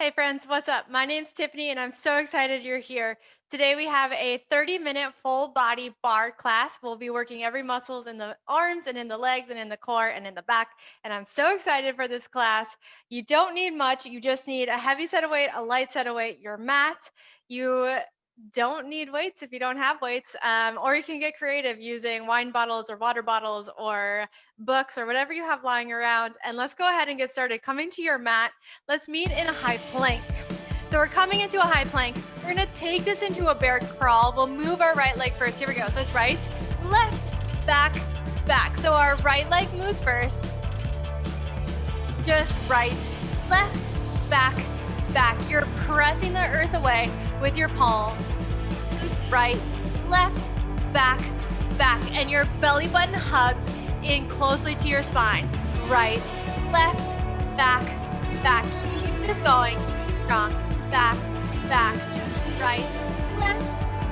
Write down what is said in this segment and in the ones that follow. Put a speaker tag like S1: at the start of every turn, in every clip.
S1: Hey friends, what's up? My name's Tiffany and I'm so excited you're here. Today we have a 30-minute full body bar class. We'll be working every muscles in the arms and in the legs and in the core and in the back. And I'm so excited for this class. You don't need much. You just need a heavy set of weight, a light set of weight, your mat. You don't need weights if you don't have weights, or you can get creative using wine bottles or water bottles or books or whatever you have lying around. And let's go ahead and get started. Coming to your mat, let's meet in a high plank. So we're coming into a high plank. We're gonna take this into a bear crawl. We'll move our right leg first. Here we go. So it's right, left, back, back. So our right leg moves first. Just right, left, back, back. You're pressing the earth away with your palms. Just right, left, back, back. And your belly button hugs in closely to your spine. Right, left, back, back. Keep this going. Strong. Back, back. Right, left,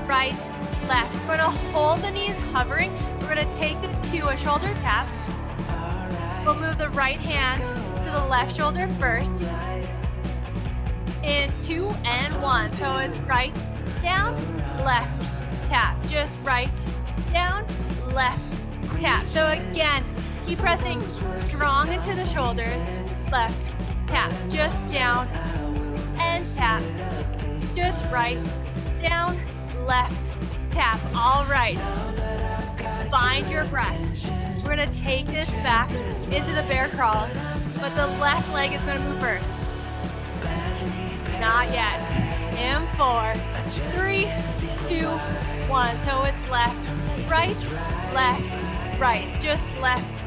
S1: right, left. We're going to hold the knees hovering. We're going to take this to a shoulder tap. We'll move the right hand to the left shoulder first. In 2 and 1. So it's right, down, left, tap. Just right, down, left, tap. So again, keep pressing strong into the shoulders. Left, tap. Just down and tap. Just right, down, left, tap. All right. Find your breath. We're going to take this back into the bear crawls, but the left leg is going to move first. Not yet. In 4, 3, 2, 1. So it's left, right. Just left,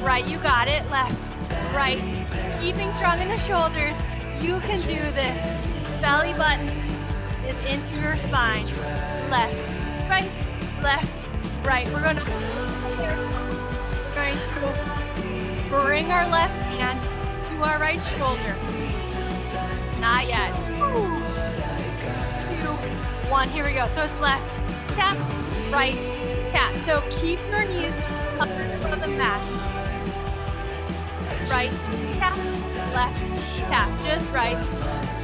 S1: right. You got it. Left, right. Keeping strong in the shoulders. You can do this. Belly button is into your spine. Left, right. We're going to bring our left hand to our right shoulder. Not yet. 2, 1. Here we go. So it's left, tap, right, tap. So keep your knees covered above the mat. Right, tap, left, tap. Just right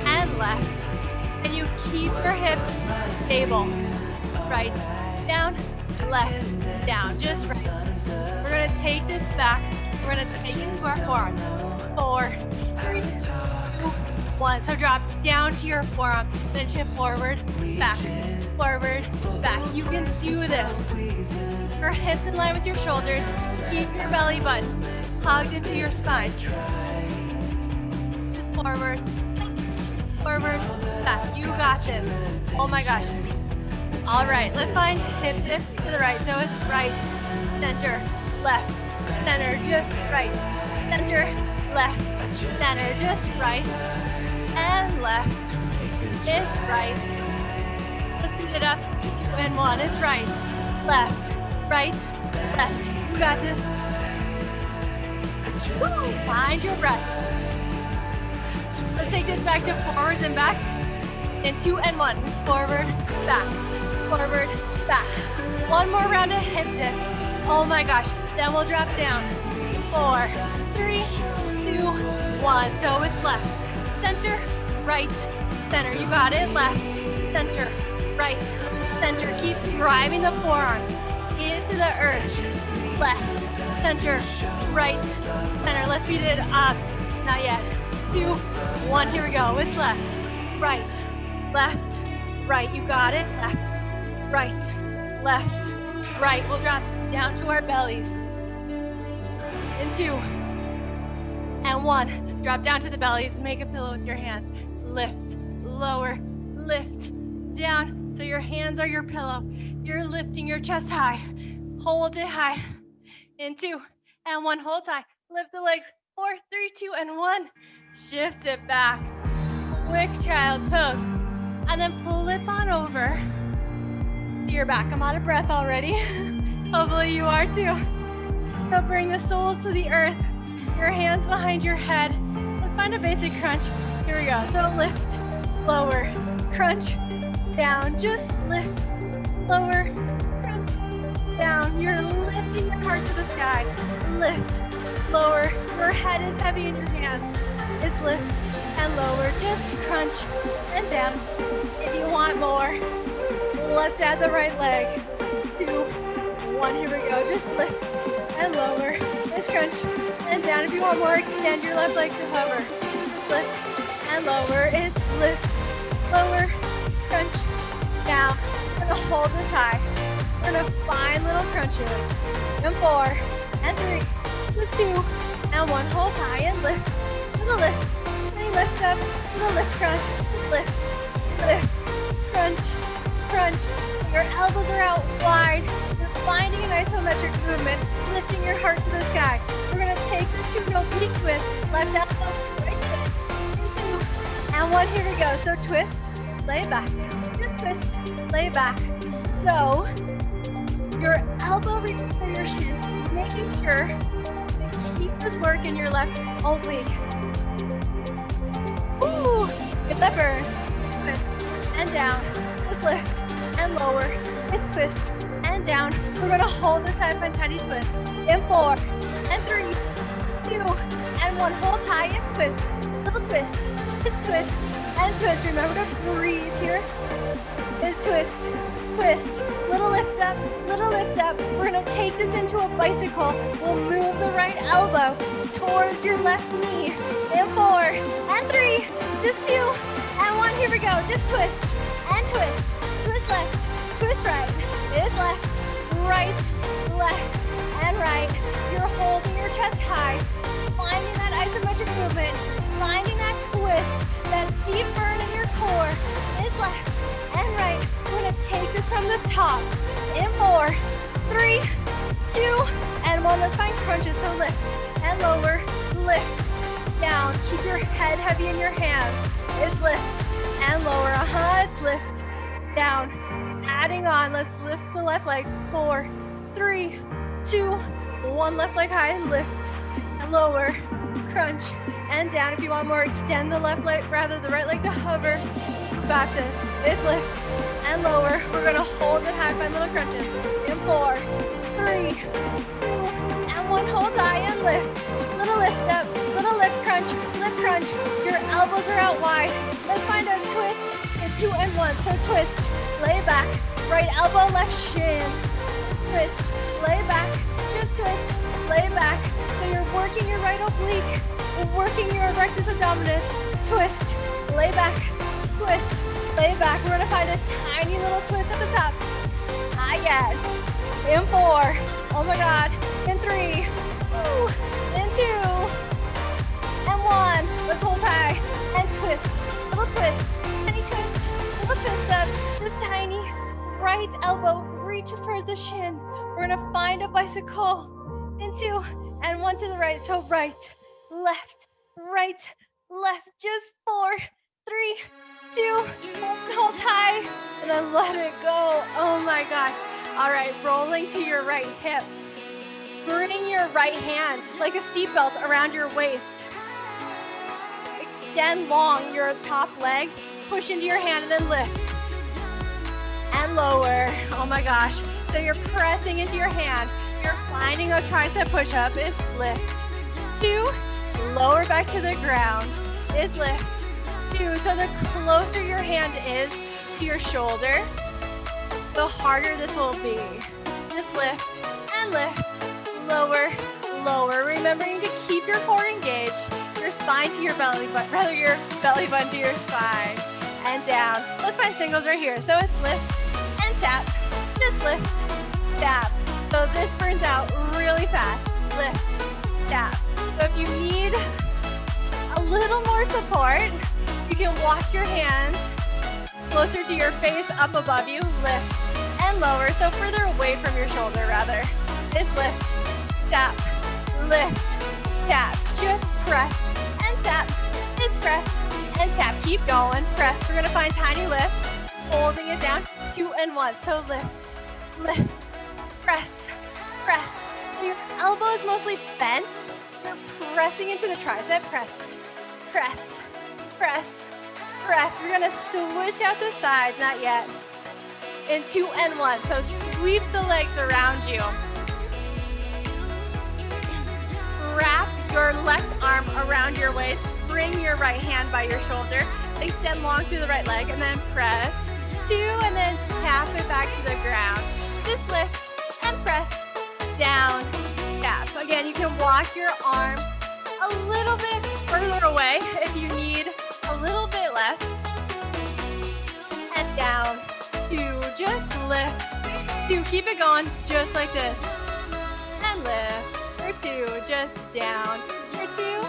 S1: and left. And you keep your hips stable. Right, down, left, down. Just right. We're going to take this back. We're going to take it to our forearm. 4, 3, 2, 1. So drop down to your forearm, then shift forward, back. You can do this. Your hips in line with your shoulders. Keep your belly button hugged into your spine. Just forward, back. You got this. Oh my gosh. All right, let's find hip dips to the right. So it's right, center, left, center, just right, center, left, center, just right, and left, is right. Let's speed it up. 2 and 1 is right, left. You got this. Woo. Find your breath. Let's take this back to forwards and back. In 2 and 1, forward, back. One more round of hip dip. Oh my gosh. Then we'll drop down. 4, 3, 2, 1. So it's left, center, right, center. You got it. Left, center, right, center. Keep driving the forearms into the earth. Left, center, right, center. Let's speed it up. Not yet. 2, 1. Here we go. It's left, right. You got it. Left, right. We'll drop down to our bellies. In 2 and 1. Drop down to the bellies. Make a pillow with your hand. Lift, lower, lift, down. So your hands are your pillow. You're lifting your chest high. Hold it high. In 2 and 1. Hold high. Lift the legs. 4, 3, 2, and 1. Shift it back. Quick child's pose. And then flip on over to your back. I'm out of breath already. Hopefully you are too. So bring the soles to the earth. Your hands behind your head. Let's find a basic crunch. Here we go. So lift, lower, crunch, down. Just lift, lower, crunch, down. You're lifting your heart to the sky. Lift, lower. Your head is heavy in your hands. is lift and lower. Just crunch and down. If you want more, let's add the right leg. 2, 1, here we go. Just lift and lower. Just crunch and down. If you want more, extend your left leg to hover. Lift and lower. It's lift, lower, crunch, down. We're gonna hold this high. We're gonna find little crunches. And 4, and 3, just 2, and 1. Hold high and lift. Little lift. And lift up. Little lift, crunch. Lift, lift, crunch, crunch. Your elbows are out wide. You're finding an isometric movement, lifting your heart to the sky. We're gonna take this to an oblique twist. Left elbow, right shin. 2, and 1. Here we go. So twist, lay back. Just twist, lay back. So your elbow reaches for your shin, making sure to keep this work in your left oblique. Woo! Get that burn. Twist and down. Just lift and lower. It's twist and down. We're gonna hold this high, find tiny twist. In 4, and 3, 2, and 1. Hold tight and twist. Little twist. It's twist and twist. Remember to breathe here. Is twist, twist. Little lift up, little lift up. We're gonna take this into a bicycle. We'll move the right elbow towards your left knee. In 4, and 3, just 2, and 1. Here we go. Just twist and twist. Twist left, twist right. It is left, right, left, and right. You're holding your chest high, finding that isometric movement, finding that twist, that deep burn in your core. It is left and right. We're gonna take this from the top. In 4, 3, 2, and 1. Let's find crunches. So lift and lower, lift, down. Keep your head heavy in your hands. It's lift and lower. It's lift, down. Adding on. Let's lift the left leg. 4, 3, 2, 1. Left leg high, lift and lower, crunch and down. If you want more, extend the left leg, rather the right leg to hover. Got this. It's lift and lower. We're gonna hold it high, find little crunches. In 4, 3, 2, and 1. Hold high and lift. Little lift up, little lift crunch, lift crunch. Your elbows are out wide. Let's find a twist. It's 2 and 1. So twist, lay back. Right elbow, left shin. Twist, lay back. Just twist, lay back. So you're working your right oblique, working your rectus abdominis. Twist, lay back. Twist, lay back. We're gonna find a tiny little twist at the top. Not yet. In 4, oh my God. In 3, ooh. In 2, and 1. Let's hold high and twist. Little twist, tiny twist, little twist up. Just tiny. Right elbow reaches towards the shin. We're gonna find a bicycle. In 2, and 1 to the right. So right, left, just 4, 3, 2, 1. Hold high, and then let it go. Oh my gosh. All right, rolling to your right hip. Bring your right hand like a seatbelt around your waist. Extend long your top leg. Push into your hand and then lift. And lower. Oh my gosh. So you're pressing into your hand. You're finding a tricep push-up. It's lift. 2, lower back to the ground. It's lift. 2. So the closer your hand is to your shoulder, the harder this will be. Just lift and lift. Lower, lower. Remembering to keep your core engaged, your spine to your belly button, rather your belly button to your spine. And down. Let's find singles right here. So it's lift and tap. Just lift, tap. So this burns out really fast. Lift, tap. So if you need a little more support, you can walk your hands closer to your face, up above you. Lift and lower. So further away from your shoulder, rather. It's lift, tap, lift, tap. Just press and tap. It's press and tap. Keep going. Press. We're going to find tiny lifts. Holding it down. 2 and 1. So lift, lift, press, press. So your elbow is mostly bent. You're pressing into the tricep. Press, press, press, press. We're going to switch out the sides. Not yet. In 2 and 1. So sweep the legs around you. Wrap your left arm around your waist. bring your right hand by your shoulder, extend long through the right leg, and then press, 2, and then tap it back to the ground. Just lift and press, down, tap. Again, you can walk your arm a little bit further away if you need a little bit less. And down, 2, just lift, 2, keep it going, just like this. And lift, for 2, just down, for 2,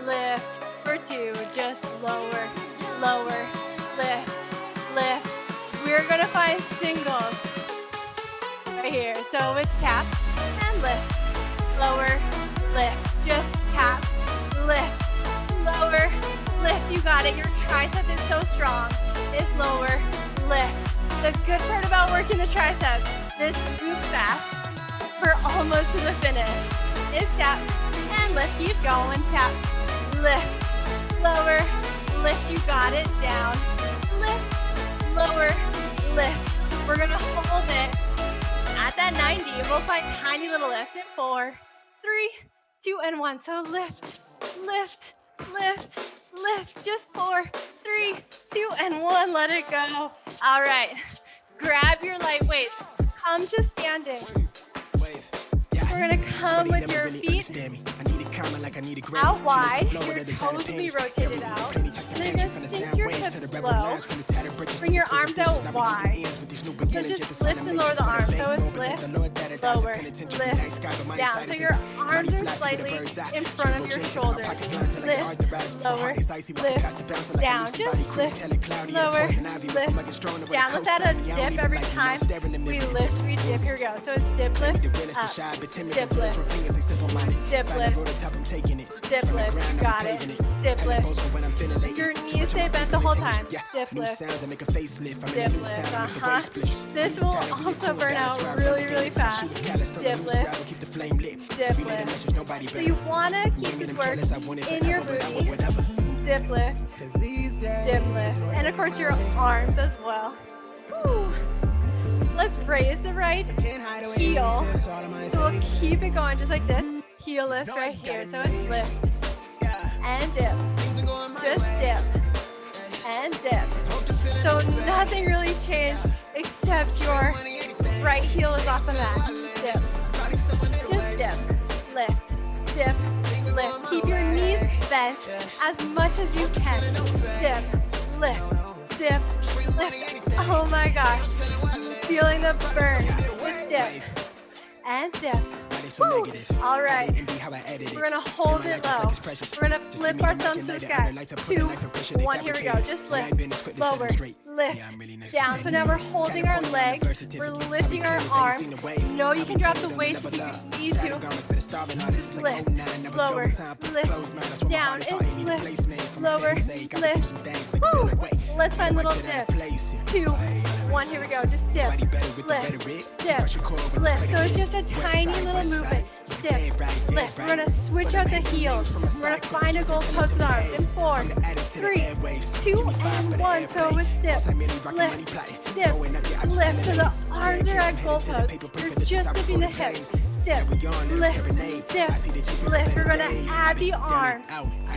S1: lift, for 2, just lower, lower, lift, lift. We're gonna find singles right here. So it's tap and lift, lower, lift, just tap, lift, lower, lift. You got it. Your tricep is so strong. It's lower, lift. The good part about working the triceps, this moves fast. We're almost to the finish. Is tap and lift. Keep going. Tap, lift, lower, lift. You got it. Down, lift, lower, lift. We're gonna hold it at that 90. We'll find tiny little lifts in 4, 3, 2, and 1. So lift, lift, lift, lift. Just 4, 3, 2, and 1. Let it go. All right. Grab your light weights. Come to standing. We're gonna come with your feet out wide. Your toes will be rotated out. And then just sink your hips low. Bring your arms out wide. So just lift and lower the arms. So it's lift, lower, lift, down. So your arms are slightly in front of your shoulders. Lift, lower, lift, down. Just lift, lower, lift, down. Let's add a dip every time we lift, we dip. Here we go. So it's dip, lift, up, dip, lift, dip, lift, dip, lift. Got it. Dip, lift. Your knees stay bent the whole time. Dip, lift, dip, lift. This will also burn out really, really fast. Dip, lift, dip, lift. So you want to keep this work in your booty. Dip, lift, dip, lift. And of course your arms as well. Woo. Let's raise the right heel. So we'll keep it going just like this. Heel lift right here. So it's lift and dip. Just dip and dip. So nothing really changed except your right heel is off the mat. Dip. Just dip. Lift. Dip. Lift. Keep your knees bent as much as you can. Dip. Lift. Dip. Lift. Oh my gosh. Feeling the burn. Just dip. And dip. Woo. All right. We're going to hold it low. We're going to flip our thumbs to the sky. 2, 1. Here we go. Just lift. Lower. Lift. Down. So now we're holding our legs. We're lifting our arms. No, you can drop the weights if you need to. Just lift. Lower. Lift. Down. And lift. Lower. Lift. Woo. Let's find little dips. 2, 1. Here we go. Just dip. Lift. Dip. Lift. So it's just a tiny little movement. Dip, lift. We're gonna switch out the heels. We're gonna find a goal post arm in 4, 3, 2, and 1. So it's dip, lift, dip, lift. So the arms are at goal post. You're just dipping the hips. Dip, lift, dip, lift. We're gonna add the arms.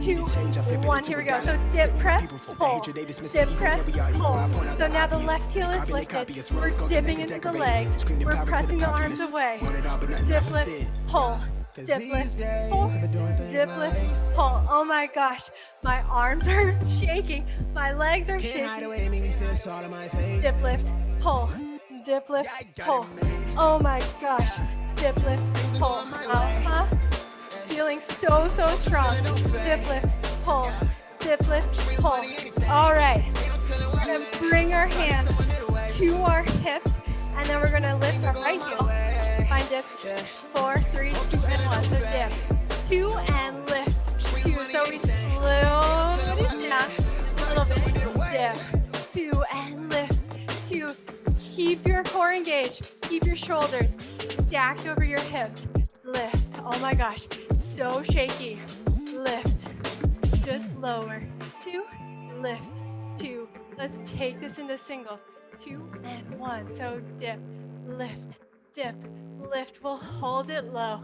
S1: 2, 1. Here we go. So dip, press, pull. Dip, press, pull. So now the left heel is lifted. We're dipping into the legs. We're pressing the arms away. Dip, lift, pull. Dip, lift, pull. Dip, lift, pull. Oh my gosh. My arms are shaking. My legs are shaking. Dip, lift, pull. Dip, lift, pull. Oh my gosh. Dip, lift, pull. Feeling so, so strong. Dip, lift, pull. Dip, lift, pull. All right. We're going to bring our hands to our hips, and then we're going to lift our right heel. Find dips. 4, 3, 2, and 1. So dip. 2 and lift. 2. So we slow it down a little bit. Dip. 2 and lift. 2. Keep your core engaged. Keep your shoulders stacked over your hips. Lift. Oh my gosh. So shaky. Lift. Just lower. 2. Lift. 2. Let's take this into singles. 2 and 1. So dip. Lift. Dip. Lift. We'll hold it low.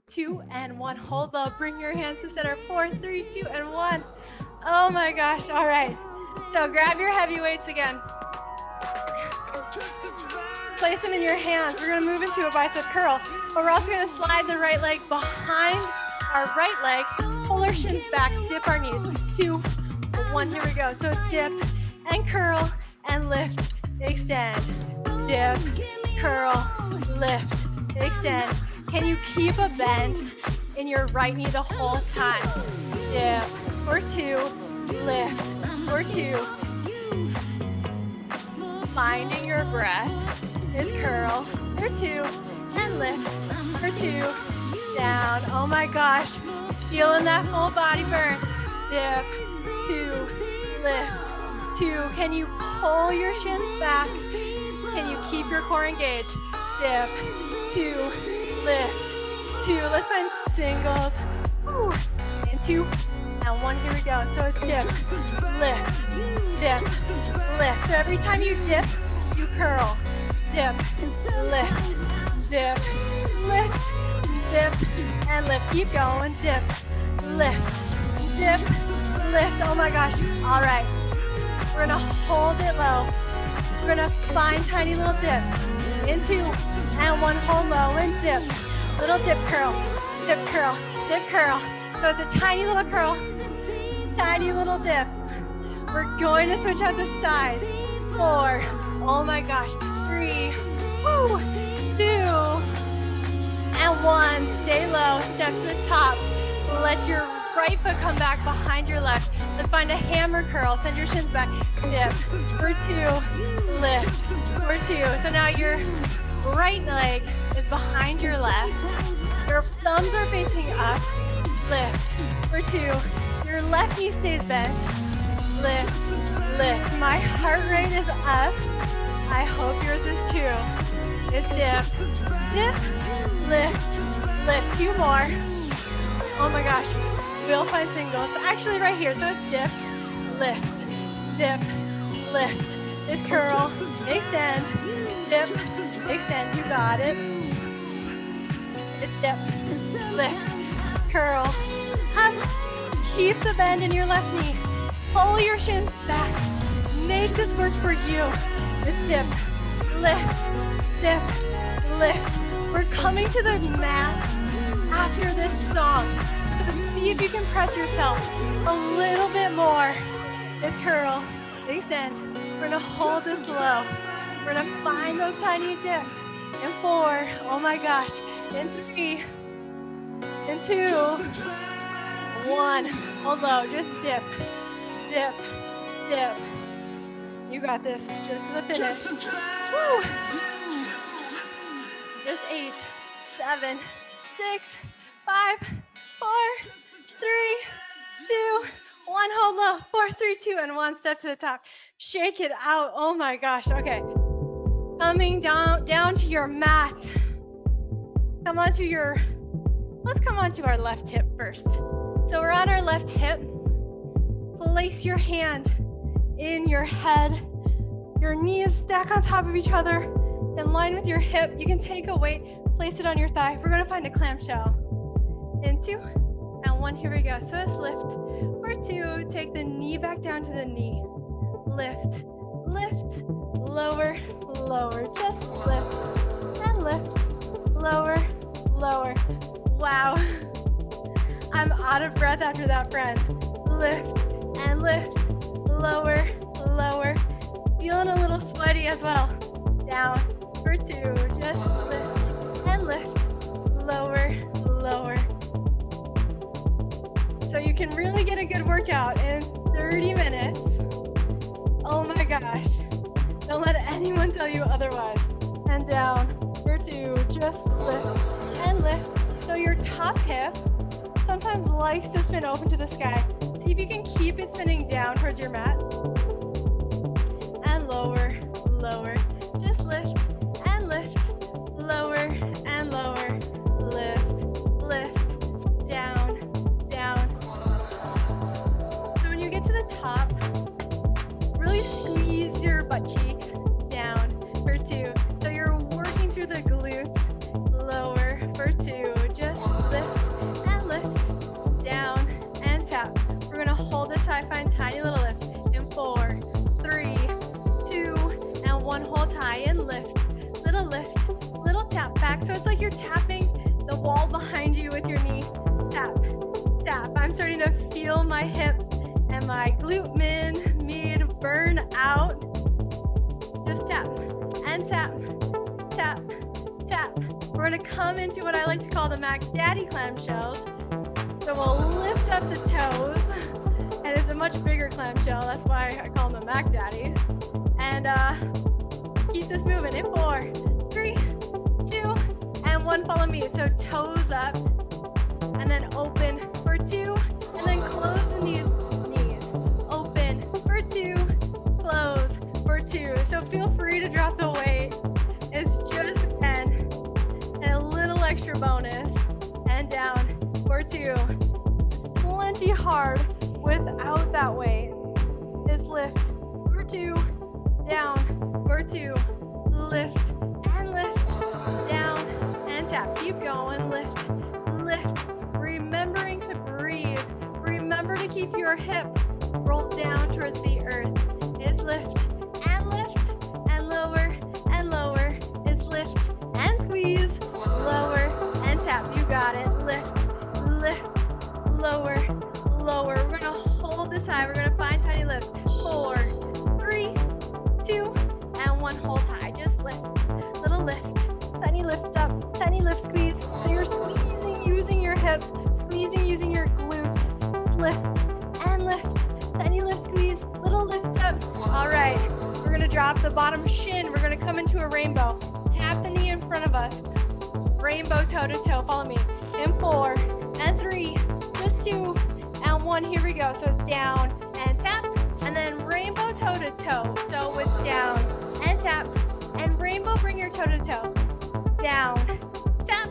S1: 2 and 1. Hold low. Bring your hands to center. 4, 3, 2, and 1. Oh my gosh, all right. So grab your heavy weights again. Place them in your hands. We're gonna move into a bicep curl, but we're also gonna slide the right leg behind our right leg, pull our shins back, dip our knees. 2, 1, here we go. So it's dip and curl and lift, extend. Dip, curl, lift, extend. Can you keep a bend in your right knee the whole time? Dip, or 2, lift, or 2. Finding your breath is curl, or 2, and lift, or 2, down. Oh my gosh, feeling that full body burn. Dip, 2, lift, 2. Can you pull your shins back? Can you keep your core engaged? Dip, 2, lift, 2. Let's find singles. Woo. And 2, and 1, here we go. So it's dip, lift, dip, lift. So every time you dip, you curl. Dip, lift, dip, lift, dip, and lift. Keep going. Dip, lift, dip, lift. Oh my gosh. All right. We're gonna hold it low. We're gonna find tiny little dips. In 2, and 1, hold low, and dip. Little dip curl, dip curl, dip curl. So it's a tiny little curl, tiny little dip. We're going to switch out the sides. 4, oh my gosh, 3, woo, 2, and 1. Stay low, step to the top. Let your right foot come back behind your left. Let's find a hammer curl. Send your shins back. Dip, for 2, lift, for 2. So now your right leg is behind your left. Your thumbs are facing up. Lift, for 2. Your left knee stays bent. Lift, lift. My heart rate is up. I hope yours is too. It's dip, dip, lift, lift. 2 more. Oh my gosh. We'll find singles. Actually right here. So it's dip, lift, dip, lift. It's curl, extend, dip, extend. You got it. It's dip, lift, curl, up. Keep the bend in your left knee. Pull your shins back. Make this work for you. It's dip, lift, dip, lift. We're coming to the mat after this song. So see if you can press yourself a little bit more. It's curl, extend. We're gonna hold this low. We're gonna find those tiny dips. In 4, oh my gosh. In 3, in 2, 1. Hold low, just dip, dip, dip. You got this, just to the finish. Woo. Just 8, 7, 6, 5, 4, 3, 2, 1. Hold low. 4, 3, 2, and 1. Step to the top. Shake it out. Oh my gosh. Okay. Coming down to your mat. Let's come onto our left hip first. So we're on our left hip. Place your hand in your head. Your knees stack on top of each other in line with your hip. You can take a weight, place it on your thigh. We're gonna find a clamshell. In 2, and 1, here we go. So let's lift. For 2, take the knee back down to the knee. Lift, lift, lower, lower. Just lift, and lift, lower, lower. Wow. I'm out of breath after that, friends. Lift, and lift, lower, lower. Feeling a little sweaty as well. Down, for 2, just lift, and lift, lower, lower. So you can really get a good workout in 30 minutes. Oh my gosh. Don't let anyone tell you otherwise. And down, for 2, just lift, and lift. So your top hip sometimes likes to spin open to the sky. See if you can keep it spinning down towards your mat. And lower, lower. Just lift, and lift, lower, and lower. Lift, lift, down, down. So when you get to the top, really squeeze your butt cheeks down for 2. So you're working through the glutes. Lower for 2. Just lift, down, and tap. We're gonna hold this high, find tiny little lifts in 4, 3, 2, and 1. Hold high and lift, little tap back. So it's like you're tapping the wall behind you with your knee. Tap, tap. I'm starting to feel my hip and my glute mid burn out. Just tap and tap, tap, tap. We're gonna come into what I like to call the Mac Daddy clamshells. So we'll lift up the toes, and it's a much bigger clamshell. That's why I call them the Mac Daddy. And keep this moving in 4, 3, 2, and 1. Follow me. So toes up, and then open for 2, and then close the knees. Open for 2, close for 2. So feel free to drop the weight. It's just 10, and a little extra bonus, and down for 2. It's plenty hard without that weight. Is lift for 2, down for 2, lift and lift, down and tap. Keep going, lift, lift. Remembering to breathe. Remember to keep your hip rolled down towards the earth. Is lift and lower and lower. Is lift and squeeze, lower and tap. You got it. Lift, lift, lower, lower. We're gonna hold this high. We're gonna find tiny lifts. 4, 3, 2, and 1. Hold high. Just lift, little lift, tiny lift up, tiny lift squeeze. So you're squeezing using your hips, squeezing using your glutes. Just lift and lift, tiny lift squeeze, little lift up. All right, we're gonna drop the bottom shin. We're gonna come into a rainbow. Tap the knee in front of us. Rainbow toe to toe. Follow me. In 4 and 3, just 2 and 1. Here we go. So it's down and tap, and then rainbow toe to toe. So it's down and tap, and rainbow, bring your toe to toe. Down, tap,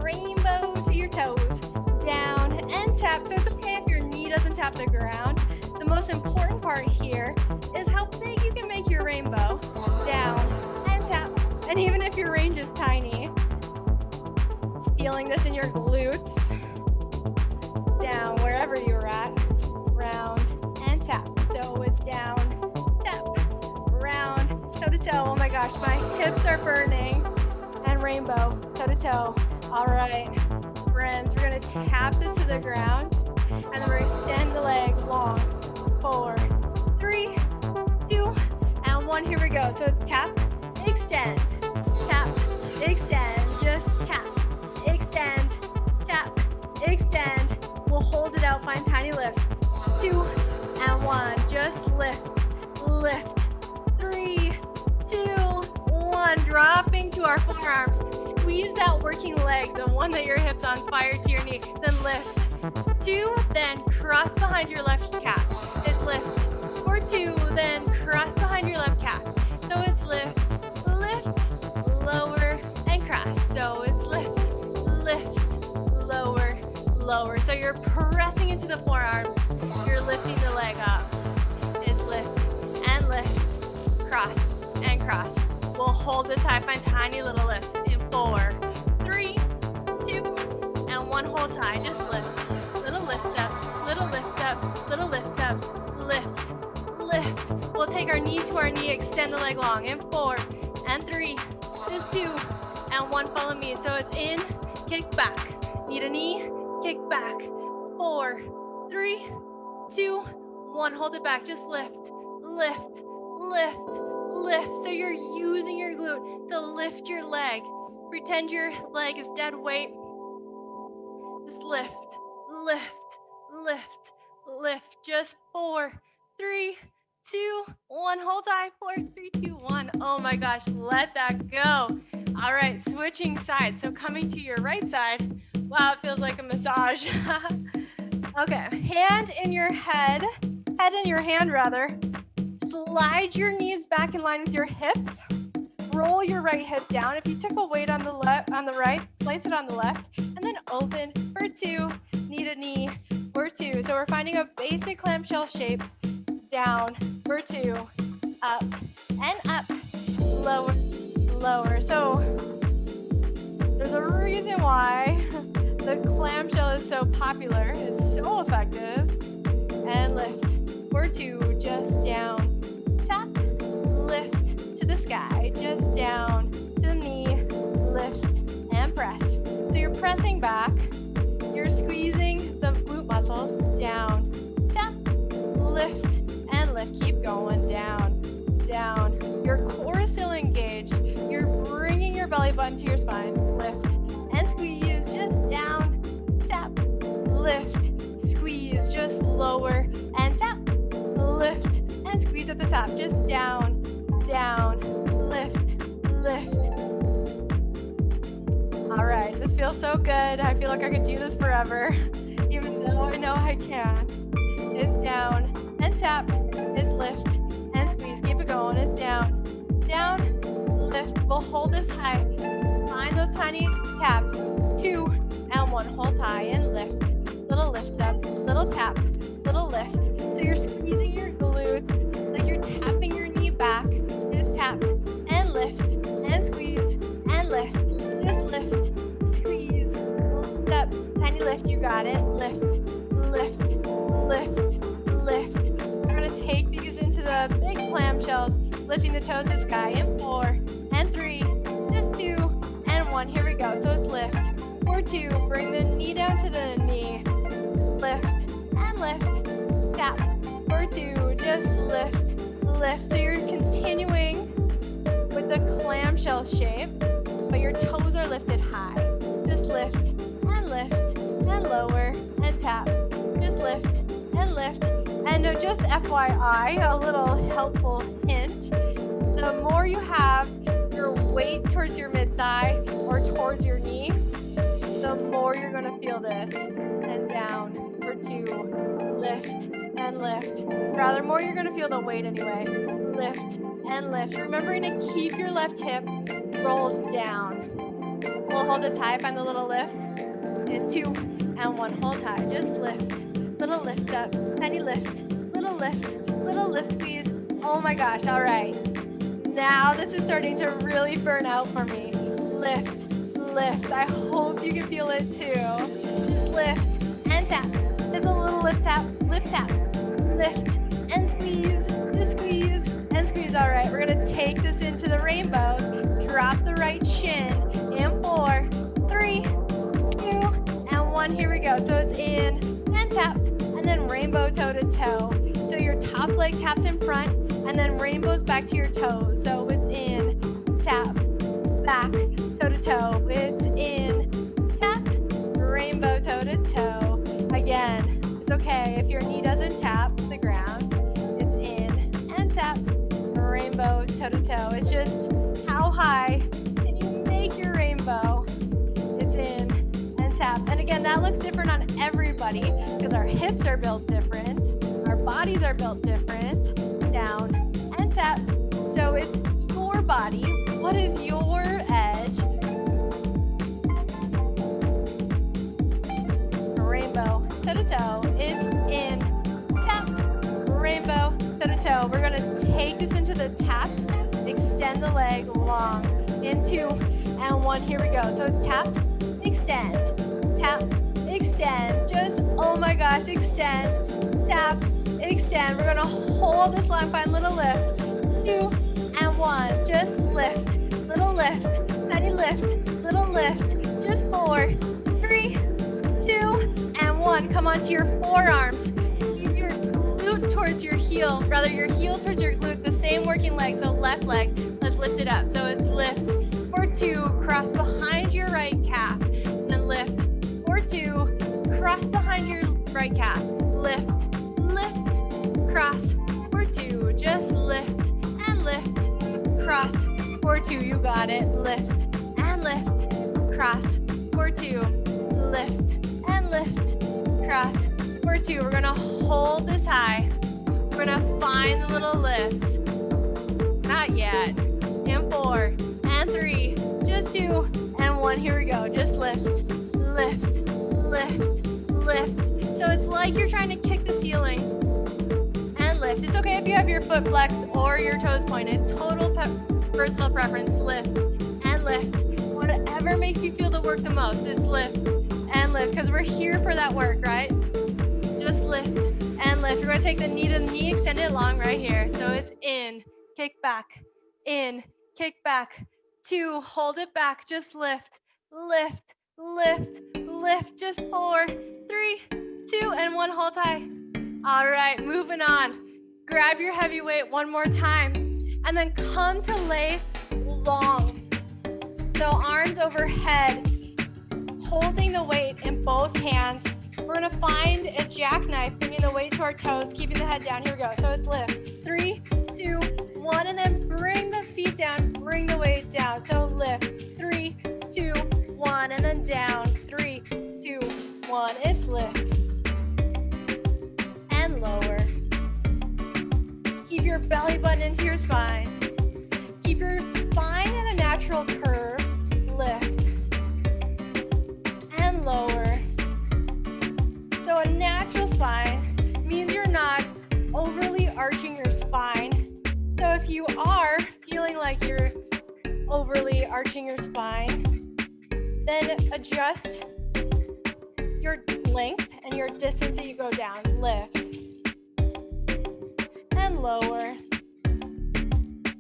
S1: rainbow to your toes. Down and tap. So it's okay if your knee doesn't tap the ground. The most important part here is how big you can make your rainbow. Down and tap. And even if your range is tiny, feeling this in your glutes, down wherever you're at, round and tap. So it's down, tap, round, toe to toe. Oh my gosh, my hips are burning. And rainbow, toe to toe. All right, friends, we're gonna tap this to the ground, and then we're gonna extend the legs long. 4, 3, 2, and 1. Here we go. So it's tap, extend, tap, extend, just tap, extend, tap, extend. We'll hold it out, find tiny lifts. 2 and 1, just lift, lift. 3, 2, 1, dropping to our forearms. Squeeze that working leg, the one that your hip's on fire to your knee. Then lift. 2, then cross behind your left calf. It's lift. For 2, then cross behind your left calf. So it's lift, lift, lower, and cross. So it's lift, lift, lower, lower. So you're pressing into the forearms. You're lifting the leg up. It's lift and lift, cross and cross. We'll hold this high, find tiny little lifts in 4, 3, 2, and 1. Hold high. Just lift. Little lift up, little lift up, little lift up, lift, lift. We'll take our knee to our knee, extend the leg long in 4 and 3, just 2 and 1. Follow me. So it's in, kick back. Need a knee, kick back. 4, 3, 2, 1. Hold it back. Just lift, lift, lift, lift. So you're using your glute to lift your leg. Pretend your leg is dead weight. Just lift, lift, lift, lift. Just 4, 3, 2, 1. Hold high. 4, 3, 2, 1. Oh my gosh, let that go. All right, switching sides. So coming to your right side. Wow, it feels like a massage. Okay, hand in your head in your hand rather. Slide your knees back in line with your hips. Roll your right hip down. If you took a weight on the right, place it on the left, and then open for 2. Need a knee for 2. So we're finding a basic clamshell shape. Down for 2, up and up, lower, lower. So there's a reason why the clamshell is so popular. It's so effective. lower, and tap. Lift, and squeeze at the top. Just down, down, lift, lift. All right, this feels so good. I feel like I could do this forever, even though I know I can't. It's down, and tap. It's lift, and squeeze. Keep it going. It's down, down, lift. We'll hold this high. Find those tiny taps. 2 and 1. Hold high and lift. Little lift up, little tap, little lift. So you're squeezing your glutes like you're tapping your knee back. It's tap and lift and squeeze and lift. Just lift, squeeze, lift up, tiny lift. You got it. Lift, lift, lift, lift. We're gonna take these into the big clamshells, lifting the toes to the sky in 4 and 3, just 2 and 1. Here we go. So it's lift for 2. Bring the knee down to the knee. Lift and lift. Tap for 2. Just lift, lift. So you're continuing with the clamshell shape, but your toes are lifted high. Just lift and lift and lower and tap. Just lift and lift. And just FYI, a little helpful hint. The more you have your weight towards your mid-thigh or towards your knee, the more you're going to feel this. And down for 2. Lift and lift. Rather, more you're going to feel the weight anyway. Lift and lift. Remembering to keep your left hip rolled down. We'll hold this high. Find the little lifts. And 2 and 1. Hold high. Just lift. Little lift up. Tiny lift. Little lift. Little lift squeeze. Oh my gosh. All right. Now this is starting to really burn out for me. Lift, lift. I hope you can feel it too. Just lift and tap. It's a little lift tap, lift, and squeeze. Just squeeze and squeeze. All right, we're gonna take this into the rainbows. Drop the right shin in 4, 3, 2, and 1. Here we go. So it's in and tap, and then rainbow toe to toe. So your top leg taps in front, and then rainbows back to your toes. So it's in, tap, back, toe to toe. It's in, tap, rainbow toe to toe. Again, it's okay if your knee doesn't tap the ground. It's in and tap, rainbow toe to toe. It's just how high can you make your rainbow? It's in and tap. And again, that looks different on everybody because our hips are built different. Our bodies are built different. Down and tap. So it's your body. What is your edge? Rainbow, toe to toe. It's in, tap, rainbow, toe to toe. We're gonna take this into the taps. Extend the leg long. In 2 and 1. Here we go. So tap, extend, tap, extend. Just, oh my gosh, extend, tap, extend. We're gonna hold this long, find little lifts. 2 and 1. Just lift, little lift, tiny lift, little lift. Just 4, 3, 2, and 1. Come onto your forearms. Keep your glute towards your heel, rather your heel towards your glute, the same working leg. So left leg, let's lift it up. So it's lift for 2, cross behind your right calf, and then lift for 2, cross behind your right calf, lift, lift, cross for 2, just lift and lift, cross for 2, you got it, lift and lift, cross for 2, lift and lift, cross for 2. We're gonna hold this high. We're gonna find the little lifts. Not yet. And 4 and 3, just 2 and 1. Here we go. Just lift, lift, lift, lift. So it's like you're trying to kick the ceiling and lift. It's okay if you have your foot flexed or your toes pointed. Total personal preference. Lift and lift. Whatever makes you feel the work the most is lift and lift, because we're here for that work, right? Just lift and lift. We're going to take the knee to the knee, extend it long right here. So it's in, kick back, in, kick back, 2, hold it back, just lift, lift, lift, lift, just 4, 3, 2, and 1, hold high. All right, moving on. Grab your heavy weight one more time, and then come to lay long. So arms overhead, holding the weight in both hands, We're gonna find a jackknife, bringing the weight to our toes, keeping the head down. Here we go. So it's lift. 3, 2, 1, and then bring the feet down, bring the weight down. So lift. 3, 2, 1, and then down. 3, 2, 1. It's lift. And lower. Keep your belly button into your spine. Keep your spine in a natural curve. Lift. And lower. So a natural spine means you're not overly arching your spine. So if you are feeling like you're overly arching your spine, then adjust your length and your distance that you go down. Lift. And lower.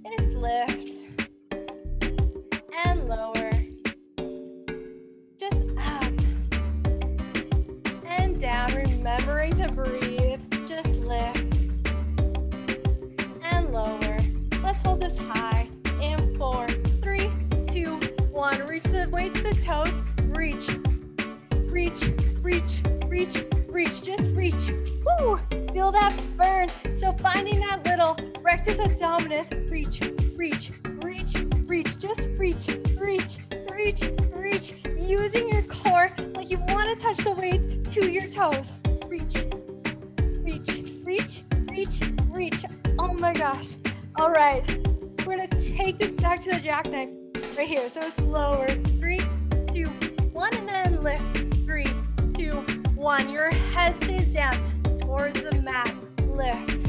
S1: It's lift. And lower. Just up. And down, remembering to breathe. Just lift. And lower. Let's hold this high. In 4, 3, 2, 1. Reach the weight to the toes. Reach. Reach, reach, reach, reach. Just reach. Woo! Feel that burn. So finding that little rectus abdominis. Reach, reach, reach, reach. Just reach, reach, reach, reach. Using your core like you want to touch the weight to your toes. Reach, reach, reach, reach, reach. Oh my gosh. All right. We're going to take this back to the jackknife right here. So it's lower. 3, 2, 1, and then lift. 3, 2, 1. Your head stays down towards the mat. Lift.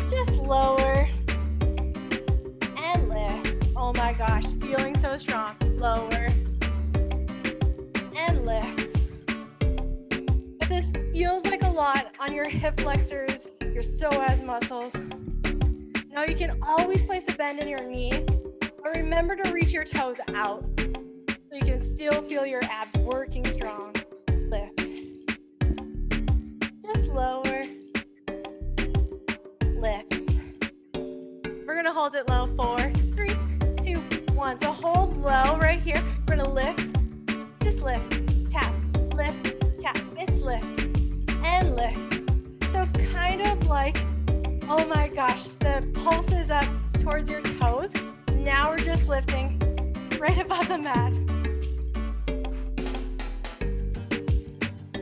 S1: Just lower. And lift. Oh my gosh. Feeling so strong. Lower. And lift. If this feels like a lot on your hip flexors, your psoas muscles, now you can always place a bend in your knee, but remember to reach your toes out so you can still feel your abs working strong. Lift. Just lower. Lift. We're gonna hold it low. 4, 3, 2, 1. So hold low right here. We're gonna lift. Just lift. Tap. Lift. Tap. It's lift. And lift. So kind of like, oh my gosh, the pulse is up towards your toes. Now we're just lifting right above the mat.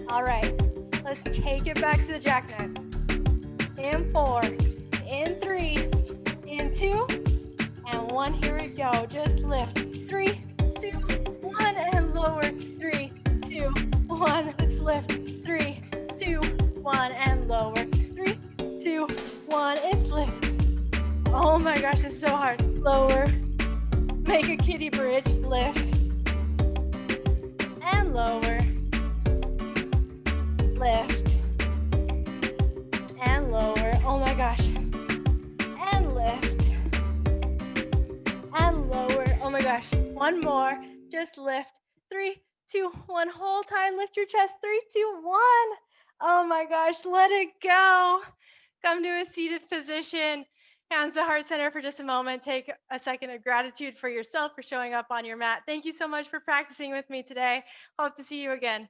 S1: All right, let's take it back to the jackknives. In 4, in 3, in 2, and 1. Here we go. Just lift. 3, 2, 1, and lower. 3, 2, 1. Let's lift. 3, 2, 1, and lower. 3, 2, 1. It's lift. Oh my gosh, it's so hard. Lower. Make a kitty bridge. Lift. And lower. Lift. And lower. Oh my gosh. And lift. And lower. Oh my gosh. One more. Just lift. 3, 2, 1. Hold tight. Lift your chest. 3, 2, 1. Oh my gosh. Let it go. Come to a seated position. Hands to heart center for just a moment. Take a second of gratitude for yourself for showing up on your mat. Thank you so much for practicing with me today. Hope to see you again.